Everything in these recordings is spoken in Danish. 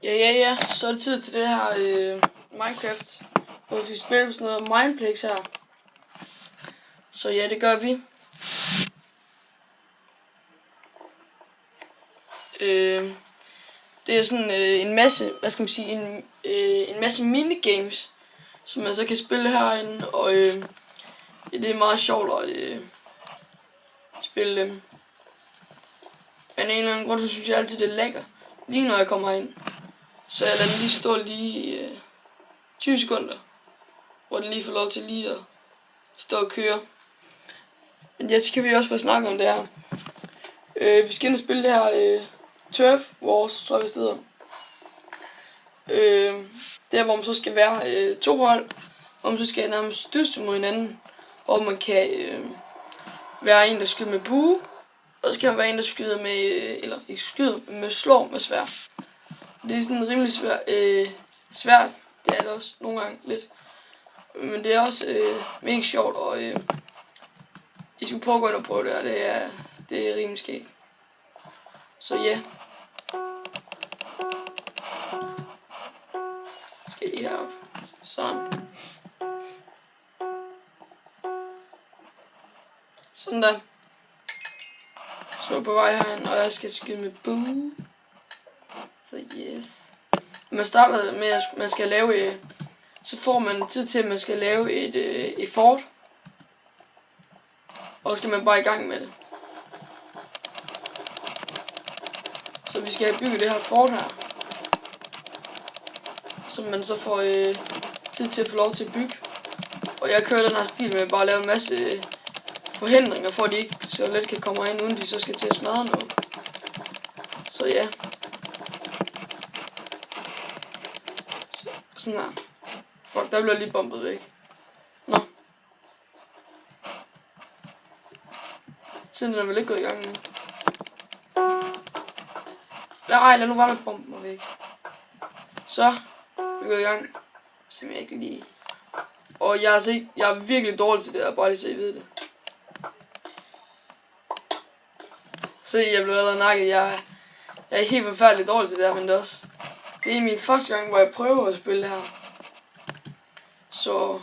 Ja, så er det tid til det her Minecraft, hvor vi skal spille på sådan noget Mineplex her. Så ja, det gør vi. Det er sådan en masse, hvad skal man sige, en masse minigames, som man så kan spille herinde, og det er meget sjovt at spille dem. Men af en eller anden grund, så synes jeg altid, det er lækker, lige når jeg kommer ind. Så jeg lader den lige stå lige 20 sekunder, hvor den lige får lov til lige at stå og køre. Men ja, så kan vi også få snakket om det her. Vi skal ind og spille det her Turf Wars, tror jeg det hedder. Der hvor man så skal være to hold, hvor man så skal nærmest dyste mod hinanden, hvor man kan være en der skyder med bue, og så kan man være en der skyder med, eller ikke skyder, men slår med sværd. Det er sådan rimelig svært, det er det også nogle gange lidt, men det er også mega sjovt, og I skal prøve at gå ind og prøve det her, det er rimelig skægt. Så ja. Skal lige herop. Sådan. Sådan der. Så er jeg på vej herind, og jeg skal skyde med bue. Så yes. Man starter med, at man skal lave, så får man tid til, at man skal lave et fort. Og så skal man bare i gang med det. Så vi skal have bygget det her fort her, som man så får tid til at få lov til at bygge. Og jeg kører den her stil med bare at lave en masse forhindringer, for at de ikke så let kan komme ind, uden de så skal til at smadre noget. Så ja. Sådan her. Fuck, der bliver lige bombet væk. Nå. Tiden er vel ikke gået i gang nu. Nej, lad nu være med at bombe mig væk. Så, vi går i gang. Se om jeg ikke lige. Og jeg er virkelig dårlig til det her, bare lige så I ved det. Se, jeg blev allerede nakket. Jeg er helt forfærdelig dårlig til det her, men det er min første gang, hvor jeg prøver at spille det her. Så,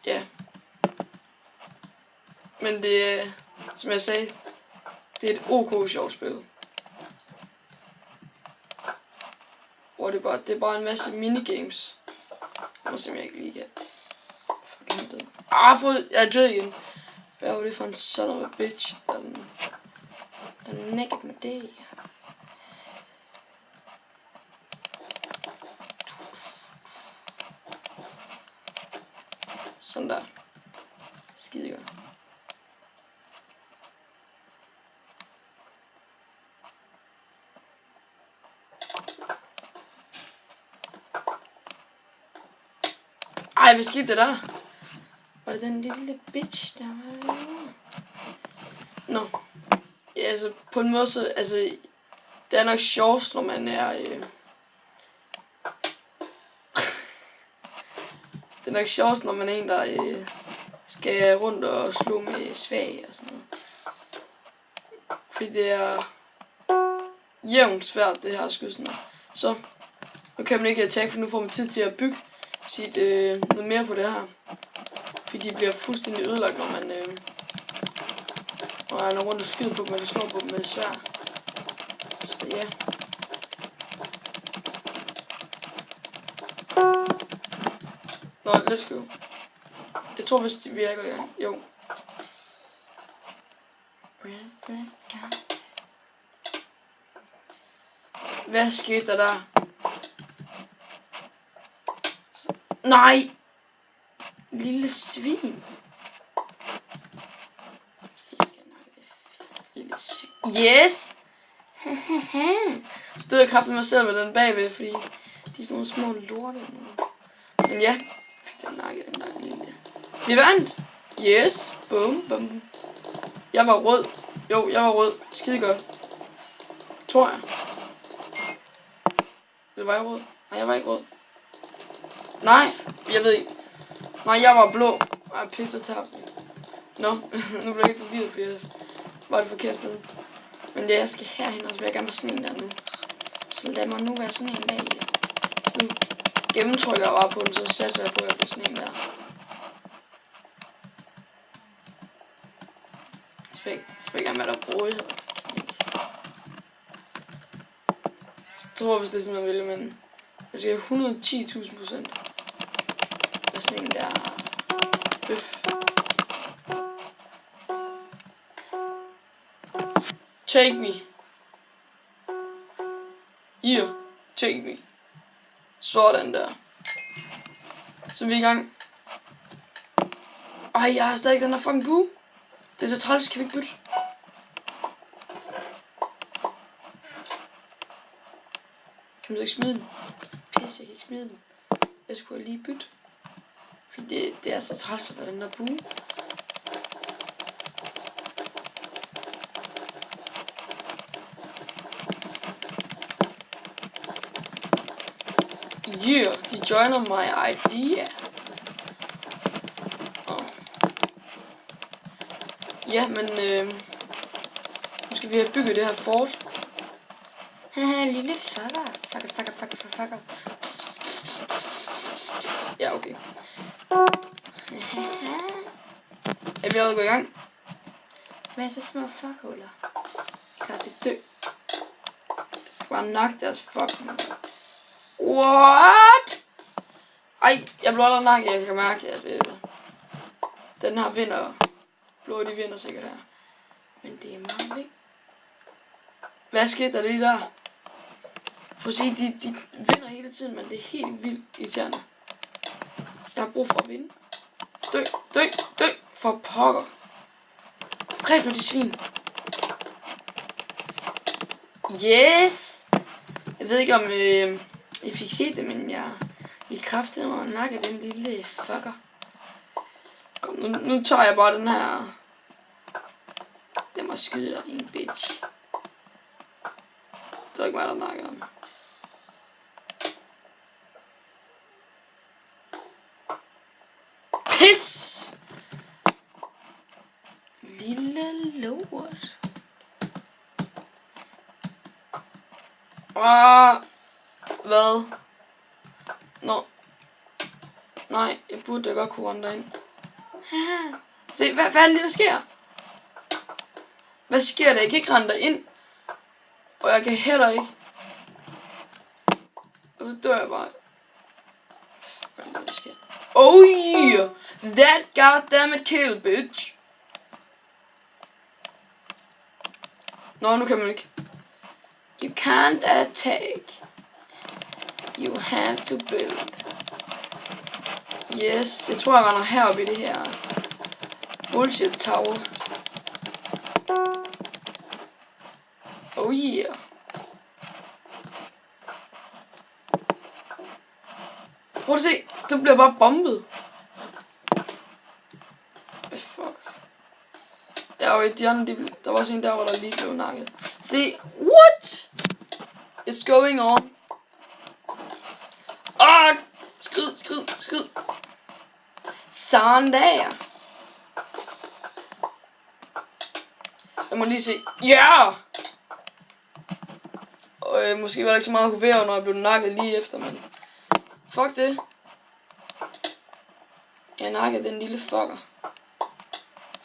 ja. Men det er, som jeg sagde, det er et OK sjovt spil. Hvor det er bare en masse minigames. Jeg må se, om jeg ikke lige kan. Fucking død. Jeg er død igen. Hvad var det for en son of a bitch, der nækkede med det? Sådan der. Skide godt. Ej, hvad skete der? Var det den lille bitch, der var der? Nå. Ja, altså, på en måde så, altså, det er nok sjovest, når man er, det er nok sjovest, når man er en, der skal rundt og slå med svag og sådan noget. Fordi det er jævnt svært, det her at skyde sådan noget. Så, nu kan man ikke attack, for nu får man tid til at bygge noget mere på det her. Fordi de bliver fuldstændig ødelagt, når man er rundt og skyder på dem, eller slår på dem med sværd. Så ja. Nå, let's go. Jeg tror vist, vi er gået i gang. Jo. Hvad skete der? Nej! Lille svin. Yes! Så stod jeg kraftigt mig selv med den bagved, fordi de er sådan nogle små lorte. Men ja, fik den nakke lige. Vi vandt! Yes! Boom, boom. Jeg var rød. Jo, jeg var rød. Skide godt. Tror jeg. Eller var jeg rød? Nej, jeg var ikke rød. Nej, jeg ved ikke. Nej, jeg var blå. Jeg er pisse tabt. Nå, nu blev jeg ikke forvirret, for jeg var det forkerte sted. Men det jeg skal herhen, og så vil jeg gerne være sådan en der nu. Så lad mig nu være sådan en dag. nu gennemtrykker jeg bare på den, så satser jeg på, at jeg bliver sådan en der. Spækker med at bruge her. Jeg tror, hvis det er sådan, man vil, men jeg skal 110.000%. Der er sådan en der bøf. Take me. Yeah, take me. Sådan der. Så vi er i gang. Ej, jeg har stadig den der fucking bue. Det er så træls, kan vi ikke bytte? Kan man så ikke smide den? Pisse, jeg kan ikke smide den. Jeg skulle lige bytte. Fordi det er så træls at være den der bue. Yeah, de joiner my idea. Ja, men nu skal vi have bygget det her fort. Haha, lille fucker. Ja, okay. Er vi allerede gået i gang? Masser små fuckhuller. Klar til dø. Bare nok deres fucking. What? Ej, jeg blev allerede nakket. Jeg kan mærke, at den her vinder. Blå, de vinder sikkert her. Men det er meget vigtigt. Hvad skete der lige der? Prøv at se, de vinder hele tiden, men det er helt vildt irriterende. Jeg har brug for at vinde. Dø. For pokker. Dræb nu de svin. Yes! Jeg ved ikke, om I fik set det, men jeg i kraften mig nakke den lille fucker. Kom, nu tager jeg bare den her. Lad mig skyde dig, din bitch. Det var ikke mig, der nakker om. Pis! Lille lort. Hvad? Nå. Nej, jeg burde da godt kunne rende derind. Se, hvad er det lige, der sker? Hvad sker der? Jeg kan ikke rende derind. Og jeg kan heller ikke. Og så dør jeg bare. Hvad er det, der sker? Oh yeah! That goddamn kill, bitch! Nå, nu kan man ikke. You can't attack. You have to build. Yes, jeg tror, jeg render heroppe i det her bullshit tower. Oh yeah. Prøv at se, så bliver jeg bare bombet. Hvad fuck? Der var de andre, der var også en der, hvor der lige blev nakket. Se, what? It's going on. Skrid. Sådan der. Jeg må lige se. Ja! Yeah! Og måske var der ikke så meget at kunne være, når jeg blev nakket lige efter, men fuck det. Jeg nakkede den lille fucker.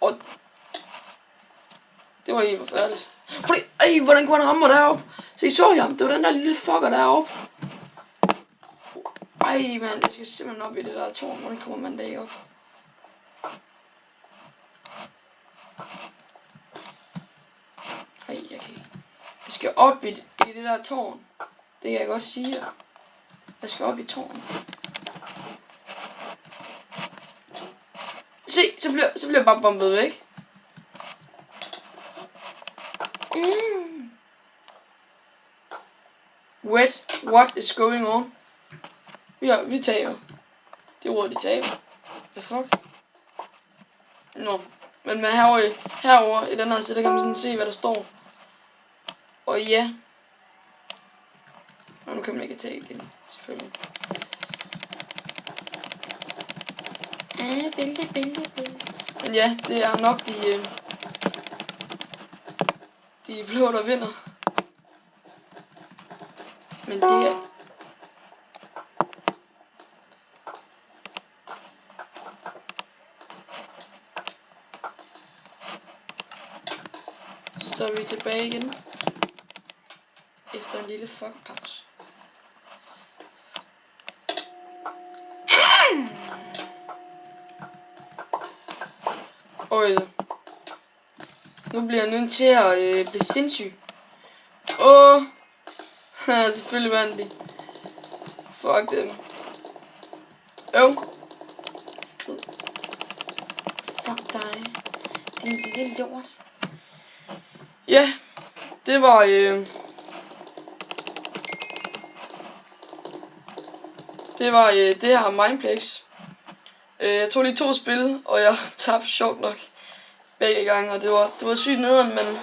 Og det var helt forfærdeligt. Fordi, hvordan kunne han ramme mig deroppe? Så I så ham, det var den der lille fucker deroppe. Ej, mand, jeg skal simpelthen op i det der tårn. Hvordan kommer man derop? Ej, jeg skal op i det der tårn. Det kan jeg godt sige. Jeg skal op i tårn. Se, så bliver jeg bare bombet væk. What is going on? Ja, vi tager. Det ord, de tager. Hvad fuck? Nå. Men herover i den her side, der kan man sådan se, hvad der står. Og ja. Og nu kan man ikke tage igen, selvfølgelig. Bælte. Men ja, det er nok de blå, der vinder. Men det er tilbage igen. Efter en lille fuck-pause. Okay, så. Nu bliver jeg nødt til at blive sindssyg. Selvfølgelig vandt de. Fuck dem. Skrid. Fuck dig. Din lille lort. Ja, det var det her Mineplex. Jeg tog lige 2 spil, og jeg tabte sjovt nok begge gange, og det var sygt nederen, men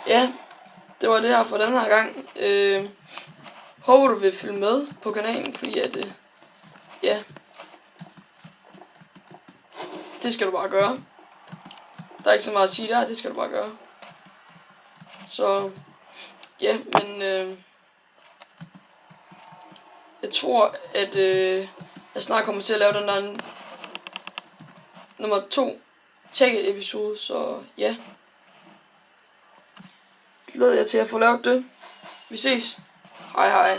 ja, det var det her for den her gang. Håber du vil følge med på kanalen, fordi at ja, det skal du bare gøre. Der er ikke så meget at sige der, det skal du bare gøre. Så ja, men jeg tror at jeg snart kommer til at lave den der nummer 2 tagget episode, så ja. Glæder jeg til at få lavet det. Vi ses. Hej hej.